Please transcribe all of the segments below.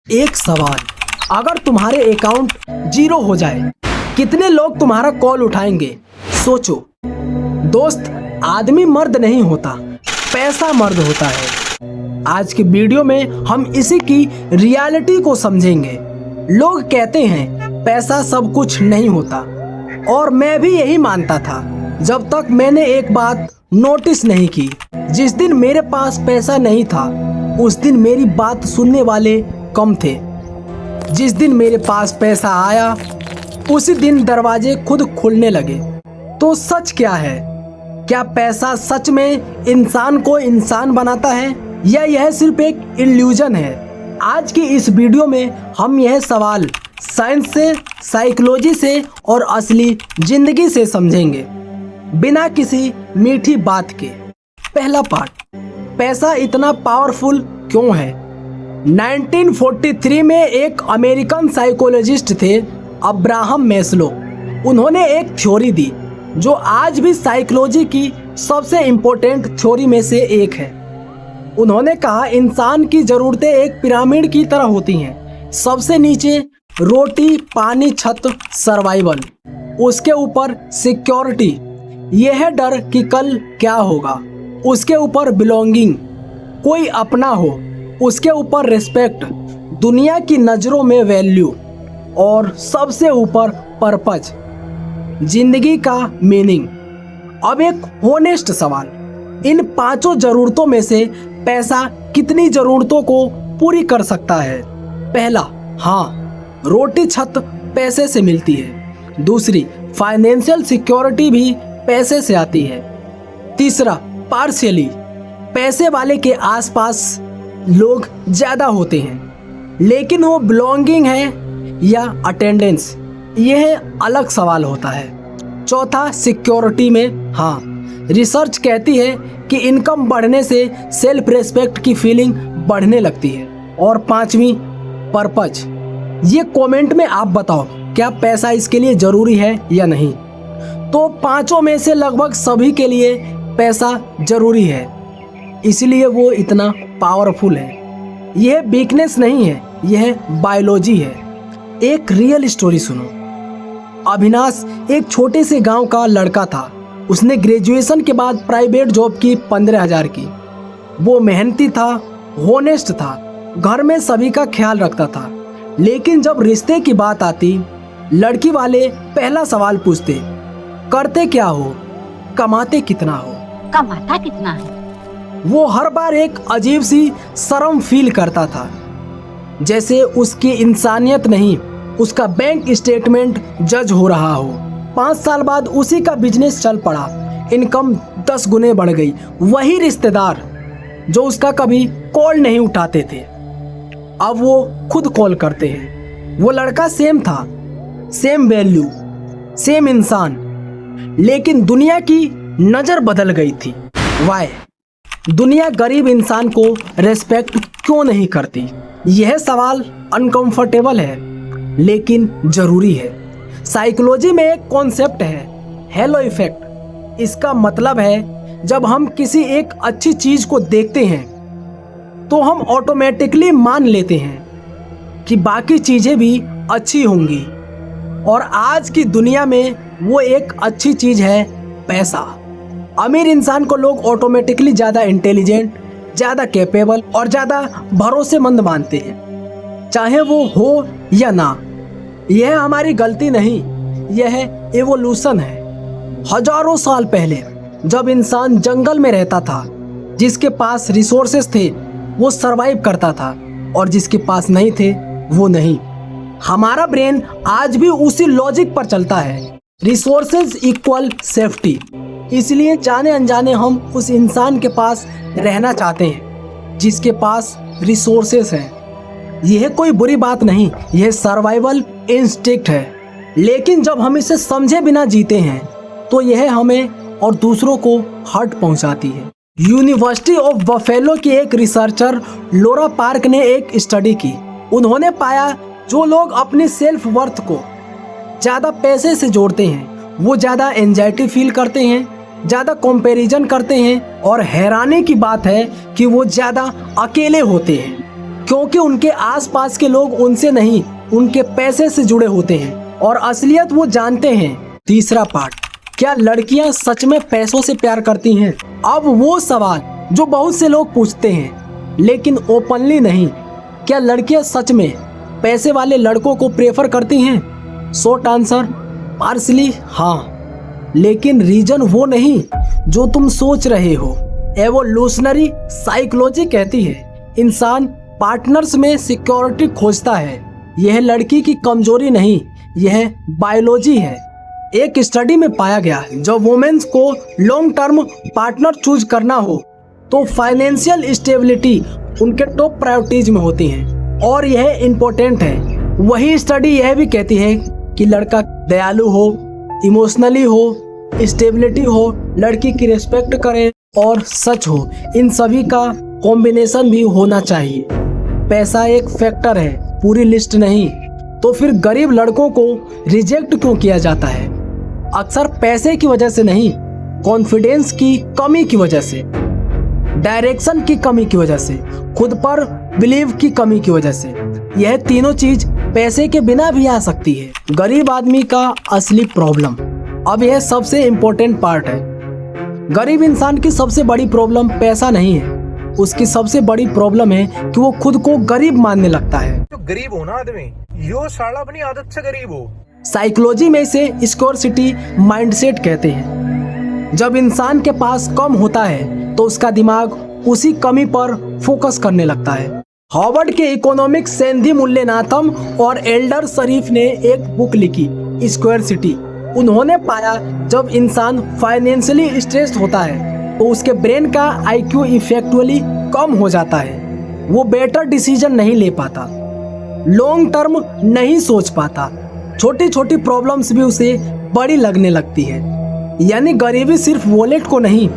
एक सवाल, अगर तुम्हारे अकाउंट जीरो हो जाए, कितने लोग तुम्हारा कॉल उठाएंगे? सोचो दोस्त, आदमी मर्द नहीं होता, पैसा मर्द होता है। आज के वीडियो में हम इसी की रियलिटी को समझेंगे। लोग कहते हैं पैसा सब कुछ नहीं होता, और मैं भी यही मानता था जब तक मैंने एक बात नोटिस नहीं की। जिस दिन मेरे पास पैसा नहीं था, उस दिन मेरी बात सुनने वाले कम थे। जिस दिन मेरे पास पैसा आया, उसी दिन दरवाजे खुद खुलने लगे। तो सच क्या है? क्या पैसा सच में इंसान को इंसान बनाता है, या यह सिर्फ एक इल्यूजन है? आज की इस वीडियो में हम यह सवाल साइंस से, साइकोलॉजी से और असली जिंदगी से समझेंगे, बिना किसी मीठी बात के। पहला पार्ट, पैसा इतना पावरफुल क्यों है? 1943 में एक अमेरिकन साइकोलॉजिस्ट थे, अब्राहम मैस्लो। उन्होंने एक थ्योरी दी जो आज भी साइकोलॉजी की सबसे इम्पोर्टेंट थ्योरी में से एक है। उन्होंने कहा, इंसान की ज़रूरतें एक पिरामिड की तरह होती हैं। सबसे नीचे रोटी, पानी, छत, सर्वाइवल। उसके ऊपर सिक्योरिटी, यह है डर कि कल क्या होगा। उसके ऊपर बिलोंगिंग, कोई अपना हो। उसके ऊपर रिस्पेक्ट, दुनिया की नज़रों में वैल्यू। और सबसे ऊपर पर्पज, जिंदगी का मीनिंग। अब एक होनेस्ट सवाल, इन पांचों जरूरतों में से पैसा कितनी जरूरतों को पूरी कर सकता है? पहला, हाँ, रोटी छत पैसे से मिलती है। दूसरी, फाइनेंशियल सिक्योरिटी भी पैसे से आती है। तीसरा, पार्शियली, पैसे वाले के आसपास लोग ज़्यादा होते हैं, लेकिन वो बिलोंगिंग है या अटेंडेंस, यह अलग सवाल होता है। चौथा, सिक्योरिटी में हाँ, रिसर्च कहती है कि इनकम बढ़ने से सेल्फ रेस्पेक्ट की फीलिंग बढ़ने लगती है। और पांचवी, पर्पज। ये कमेंट में आप बताओ, क्या पैसा इसके लिए ज़रूरी है या नहीं? तो पांचों में से लगभग सभी के लिए पैसा ज़रूरी है, इसलिए वो इतना पावरफुल है। यह वीकनेस नहीं है, यह बायोलॉजी है। एक रियल स्टोरी सुनो। अविनाश एक छोटे से गांव का लड़का था। उसने ग्रेजुएशन के बाद प्राइवेट जॉब की 15,000 की। वो मेहनती था, होनेस्ट था, घर में सभी का ख्याल रखता था। लेकिन जब रिश्ते की बात आती, लड़की वाले पहला सवाल पूछते, करते क्या हो, कमाते कितना हो? कमाता कितना है? वो हर बार एक अजीब सी शर्म फील करता था, जैसे उसकी इंसानियत नहीं, उसका बैंक स्टेटमेंट जज हो रहा हो। 5 साल बाद उसी का बिजनेस चल पड़ा, इनकम 10 गुने बढ़ गई। वही रिश्तेदार जो उसका कभी कॉल नहीं उठाते थे, अब वो खुद कॉल करते हैं। वो लड़का सेम था, सेम वैल्यू, सेम इंसान, लेकिन दुनिया की नज़र बदल गई थी। वाई? दुनिया गरीब इंसान को रेस्पेक्ट क्यों नहीं करती? यह सवाल अनकंफर्टेबल है, लेकिन ज़रूरी है। साइकोलॉजी में एक कॉन्सेप्ट है, हेलो इफेक्ट। इसका मतलब है, जब हम किसी एक अच्छी चीज़ को देखते हैं, तो हम ऑटोमेटिकली मान लेते हैं कि बाकी चीज़ें भी अच्छी होंगी। और आज की दुनिया में वो एक अच्छी चीज़ है पैसा। अमीर इंसान को लोग ऑटोमेटिकली ज़्यादा इंटेलिजेंट, ज़्यादा कैपेबल और ज़्यादा भरोसेमंद मानते हैं, चाहे वो हो या ना। यह हमारी गलती नहीं, यह एवोल्यूशन है। हजारों साल पहले जब इंसान जंगल में रहता था, जिसके पास रिसोर्सेस थे वो सरवाइव करता था, और जिसके पास नहीं थे वो नहीं। हमारा ब्रेन आज भी उसी लॉजिक पर चलता है, रिसोर्सेज इक्वल सेफ्टी। इसलिए जाने अनजाने हम उस इंसान के पास रहना चाहते हैं जिसके पास रिसोर्सेस हैं। यह कोई बुरी बात नहीं, यह सर्वाइवल इंस्टिंक्ट है। लेकिन जब हम इसे समझे बिना जीते हैं, तो यह हमें और दूसरों को हर्ट पहुंचाती है। यूनिवर्सिटी ऑफ बफेलो की एक रिसर्चर लोरा पार्क ने एक स्टडी की। उन्होंने पाया, जो लोग अपनी सेल्फ वर्थ को ज़्यादा पैसे से जोड़ते हैं, वो ज़्यादा एंजाइटी फील करते हैं, ज़्यादा कंपैरिजन करते हैं, और हैरानी की बात है कि वो ज़्यादा अकेले होते हैं। क्योंकि उनके आसपास के लोग उनसे नहीं, उनके पैसे से जुड़े होते हैं और असलियत वो जानते हैं। तीसरा पार्ट, क्या लड़कियां सच में पैसों से प्यार करती हैं? अब वो सवाल जो बहुत से लोग पूछते हैं लेकिन ओपनली नहीं। क्या लड़कियां सच में पैसे वाले लड़कों को प्रेफर करती हैं? शॉर्ट आंसर, पार्शली हाँ, लेकिन रीजन वो नहीं जो तुम सोच रहे हो। एवोल्यूशनरी साइकोलॉजी कहती है इंसान पार्टनर्स में सिक्योरिटी खोजता है। यह लड़की की कमजोरी नहीं, यह बायोलॉजी है। एक स्टडी में पाया गया है जब वुमेन्स को लॉन्ग टर्म पार्टनर चूज करना हो तो फाइनेंशियल स्टेबिलिटी उनके टॉप प्रायोरिटीज में होती है और यह इम्पोर्टेंट है। वही स्टडी यह भी कहती है कि लड़का दयालु हो, इमोशनली हो, स्टेबिलिटी हो, लड़की की रिस्पेक्ट करे और सच हो। इन सभी का कॉम्बिनेशन भी होना चाहिए। पैसा एक फैक्टर है, पूरी लिस्ट नहीं। तो फिर गरीब लड़कों को रिजेक्ट क्यों किया जाता है? अक्सर पैसे की वजह से नहीं, कॉन्फिडेंस की कमी की वजह से, डायरेक्शन की कमी की वजह से, खुद पर बिलीव की कमी की वजह से। यह तीनों चीज पैसे के बिना भी आ सकती है। गरीब आदमी का असली प्रॉब्लम, अब यह सबसे इम्पोर्टेंट पार्ट है। गरीब इंसान की सबसे बड़ी प्रॉब्लम पैसा नहीं है, उसकी सबसे बड़ी प्रॉब्लम है कि वो खुद को गरीब मानने लगता है। तो गरीब हो ना आदमी, यो साला अपनी आदत से गरीब हो। साइकोलॉजी में इसे स्कॉर्सिटी माइंडसेट कहते हैं। जब इंसान के पास कम होता है तो उसका दिमाग उसी कमी पर फोकस करने लगता है। हार्वर्ड के इकोनॉमिक्स सेंधी मुल्लेनाथम और एल्डर शरीफ ने एक बुक लिखी, स्क्वायरसिटी। उन्होंने पाया जब इंसान फाइनेंशियली स्ट्रेस्ड होता है तो उसके ब्रेन का IQ इफेक्चुअली कम हो जाता है। वो बेटर डिसीजन नहीं ले पाता, लॉन्ग टर्म नहीं सोच पाता, छोटी छोटी प्रॉब्लम्स भी उसे बड़ी लगने लगती है। यानी गरीबी सिर्फ वॉलेट को नहीं,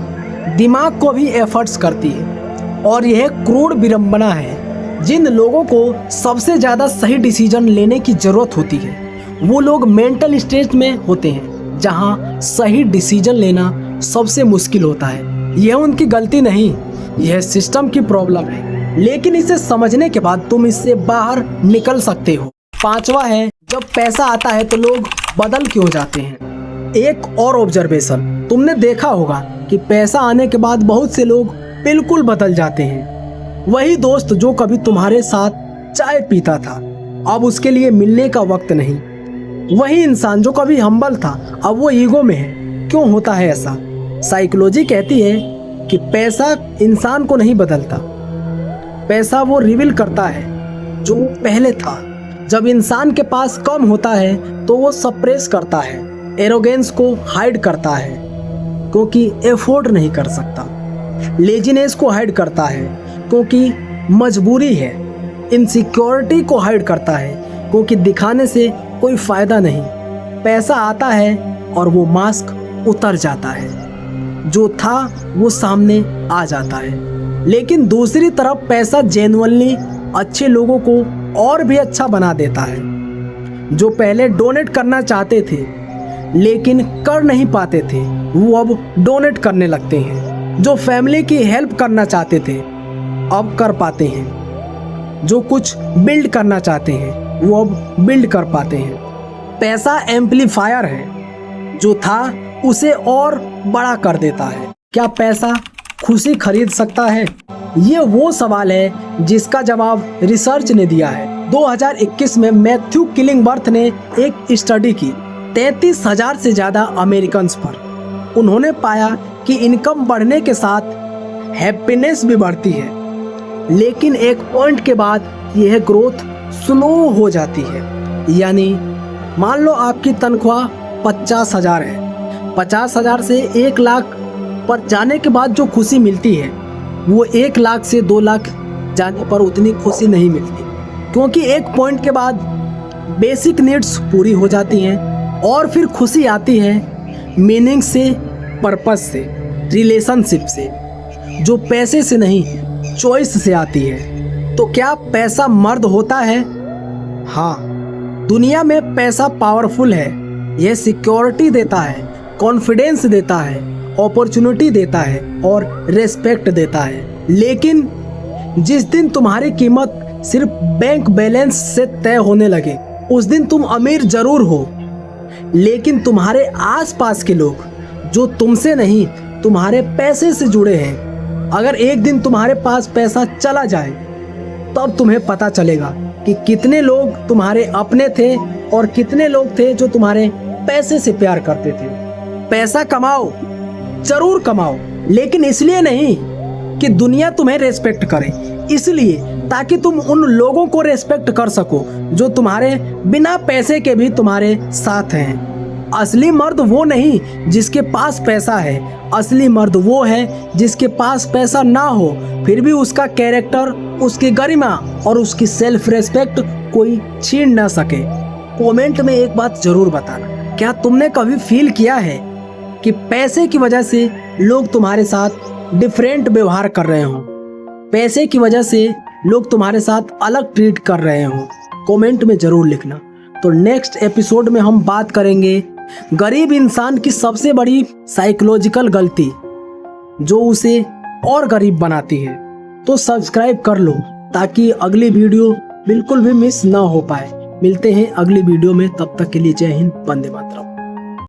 दिमाग को भी एफर्ट्स करती है। और यह क्रूर विडंबना है। जिन लोगों को सबसे ज़्यादा सही डिसीजन लेने की ज़रूरत होती है वो लोग मेंटल स्टेट में होते हैं जहां सही डिसीजन लेना सबसे मुश्किल होता है। यह उनकी गलती नहीं, यह सिस्टम की प्रॉब्लम है। लेकिन इसे समझने के बाद तुम इससे बाहर निकल सकते हो। पांचवा है, जब पैसा आता है तो लोग बदल क्यों जाते हैं? एक और ऑब्जर्वेशन, तुमने देखा होगा कि पैसा आने के बाद बहुत से लोग बिल्कुल बदल जाते हैं। वही दोस्त जो कभी तुम्हारे साथ चाय पीता था अब उसके लिए मिलने का वक्त नहीं। वही इंसान जो कभी हम्बल था अब वो ईगो में है। क्यों होता है ऐसा? साइकोलॉजी कहती है कि पैसा इंसान को नहीं बदलता, पैसा वो रिवील करता है जो पहले था। जब इंसान के पास कम होता है तो वो सप्रेस करता है, एरोगेंस को हाइड करता है क्योंकि एफोर्ड नहीं कर सकता, लेजीनेस को हाइड करता है क्योंकि मजबूरी है, इनसिक्योरिटी को हाइड करता है क्योंकि दिखाने से कोई फायदा नहीं। पैसा आता है और वो मास्क उतर जाता है, जो था वो सामने आ जाता है। लेकिन दूसरी तरफ पैसा जेन्युइनली अच्छे लोगों को और भी अच्छा बना देता है। जो पहले डोनेट करना चाहते थे लेकिन कर नहीं पाते थे वो अब डोनेट करने लगते हैं। जो फैमिली की हेल्प करना चाहते थे अब कर पाते हैं। जो कुछ बिल्ड करना चाहते हैं वो अब बिल्ड कर पाते हैं। पैसा एम्पलीफायर है, जो था उसे और बड़ा कर देता है। क्या पैसा खुशी खरीद सकता है? ये वो सवाल है जिसका जवाब रिसर्च ने दिया है। 2021 में मैथ्यू किलिंगबर्थ ने एक स्टडी की 33,000 से ज़्यादा अमेरिकन्स पर। उन्होंने पाया कि इनकम बढ़ने के साथ हैप्पीनेस भी बढ़ती है, लेकिन एक पॉइंट के बाद यह ग्रोथ स्लो हो जाती है। यानी मान लो आपकी तनख्वाह 50,000 है, 50,000 से 1 लाख पर जाने के बाद जो खुशी मिलती है वो 1 लाख से 2 लाख जाने पर उतनी खुशी नहीं मिलती, क्योंकि एक पॉइंट के बाद बेसिक नीड्स पूरी हो जाती हैं और फिर खुशी आती है मीनिंग से, पर्पस से, रिलेशनशिप से, जो पैसे से नहीं चॉइस से आती है। तो क्या पैसा मर्द होता है? हाँ, दुनिया में पैसा पावरफुल है। यह सिक्योरिटी देता है, कॉन्फिडेंस देता है, अपॉर्चुनिटी देता है और रेस्पेक्ट देता है। लेकिन जिस दिन तुम्हारी कीमत सिर्फ बैंक बैलेंस से तय होने लगे, उस दिन तुम अमीर जरूर हो, लेकिन तुम्हारे आसपास के लोग जो तुमसे नहीं तुम्हारे पैसे से जुड़े हैं, अगर एक दिन तुम्हारे पास पैसा चला जाए तब तुम्हें पता चलेगा कि कितने लोग तुम्हारे अपने थे और कितने लोग थे जो तुम्हारे पैसे से प्यार करते थे। पैसा कमाओ, जरूर कमाओ, लेकिन इसलिए नहीं कि दुनिया तुम्हें रेस्पेक्ट करे, इसलिए ताकि तुम उन लोगों को रेस्पेक्ट कर सको जो तुम्हारे बिना पैसे के भी तुम्हारे साथ हैं। असली मर्द वो नहीं जिसके पास पैसा है, असली मर्द वो है जिसके पास पैसा ना हो फिर भी उसका कैरेक्टर, उसकी गरिमा और उसकी सेल्फ रेस्पेक्ट कोई छीन ना सके। कमेंट में एक बात जरूर बताना, क्या तुमने कभी फील किया है कि पैसे की वजह से लोग तुम्हारे साथ डिफरेंट व्यवहार कर रहे हो, पैसे की वजह से लोग तुम्हारे साथ अलग ट्रीट कर रहे हो? कमेंट में जरूर लिखना। तो नेक्स्ट एपिसोड में हम बात करेंगे गरीब इंसान की सबसे बड़ी साइकोलॉजिकल गलती जो उसे और गरीब बनाती है। तो सब्सक्राइब कर लो ताकि अगली वीडियो बिल्कुल भी मिस ना हो पाए। मिलते हैं अगली वीडियो में, तब तक के लिए जय हिंद, वंदे मातरम।